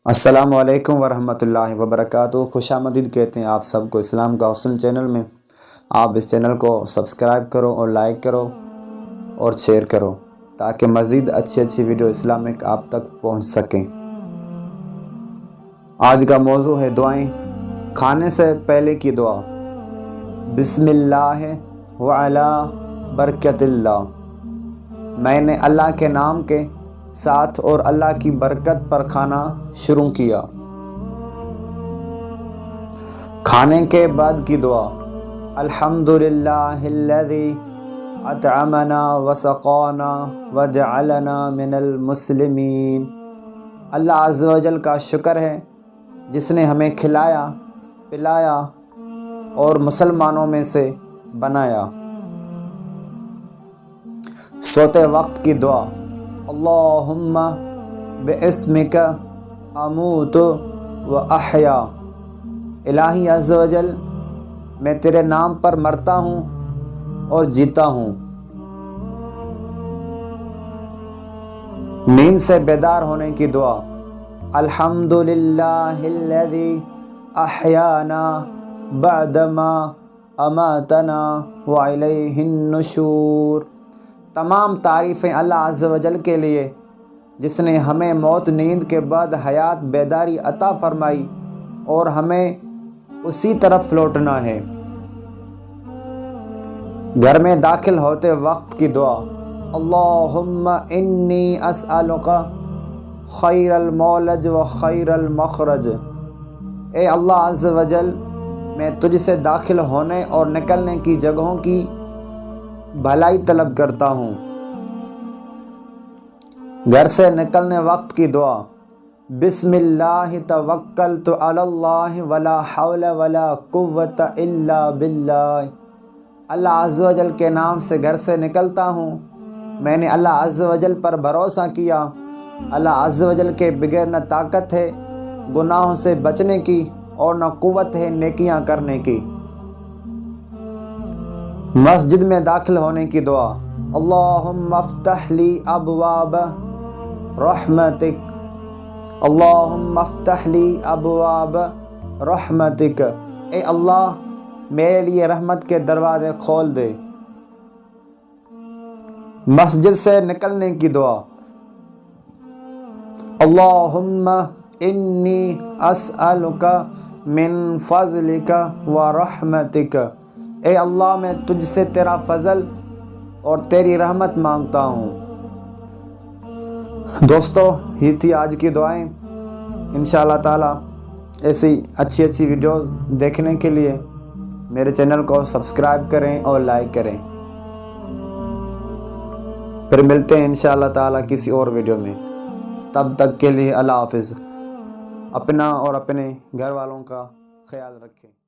السلام علیکم ورحمۃ اللہ وبرکاتہ۔ خوش آمدید کہتے ہیں آپ سب کو اسلام کا حسن چینل میں۔ آپ اس چینل کو سبسکرائب کرو اور لائک کرو اور شیئر کرو تاکہ مزید اچھی ویڈیو اسلامک آپ تک پہنچ سکیں۔ آج کا موضوع ہے دعائیں۔ کھانے سے پہلے کی دعا۔ بسم اللہ وعلی برکت اللہ۔ میں نے اللہ کے نام کے ساتھ اور اللہ کی برکت پر کھانا شروع کیا۔ کھانے کے بعد کی دعا۔ الحمدللہ الذی اطعمنا وسقانا وجعلنا من المسلمین۔ اللہ عز و جل کا شکر ہے جس نے ہمیں کھلایا پلایا اور مسلمانوں میں سے بنایا۔ سوتے وقت کی دعا۔ اللہم باسمک اموت و احیا۔ الہی عز و جل میں تیرے نام پر مرتا ہوں اور جیتا ہوں۔ نیند سے بیدار ہونے کی دعا۔ الحمدللہ الذی احیانا بعدما اماتنا والیہ النشور۔ تمام تعریفیں اللہ عز و جل کے لیے جس نے ہمیں موت نیند کے بعد حیات بیداری عطا فرمائی اور ہمیں اسی طرف لوٹنا ہے۔ گھر میں داخل ہوتے وقت کی دعا۔ اللہم انی اسألک خیر المولج و خیر المخرج۔ اے اللہ عز و جل میں تجھ سے داخل ہونے اور نکلنے کی جگہوں کی بھلائی طلب کرتا ہوں۔ گھر سے نکلنے وقت کی دعا۔ بسم اللہ توکلت علی اللہ ولا حول ولا قوت الا باللہ۔ اللہ عز و جل کے نام سے گھر سے نکلتا ہوں۔ میں نے اللہ عز و جل پر بھروسہ کیا۔ اللہ عز و جل کے بغیر نہ طاقت ہے گناہوں سے بچنے کی اور نہ قوت ہے نیکیاں کرنے کی۔ مسجد میں داخل ہونے کی دعا۔ اللہم افتح لی ابواب رحمتک۔ اللہم افتح لی ابواب رحمتک۔ اے اللہ میرے لیے رحمت کے دروازے کھول دے۔ مسجد سے نکلنے کی دعا۔ اللہم انی اسألک من فضلک و رحمتک۔ اے اللہ میں تجھ سے تیرا فضل اور تیری رحمت مانگتا ہوں۔ دوستو یہ تھی آج کی دعائیں۔ انشاءاللہ تعالی ایسی اچھی ویڈیوز دیکھنے کے لیے میرے چینل کو سبسکرائب کریں اور لائک کریں۔ پھر ملتے ہیں انشاءاللہ تعالی کسی اور ویڈیو میں۔ تب تک کے لیے اللہ حافظ۔ اپنا اور اپنے گھر والوں کا خیال رکھیں۔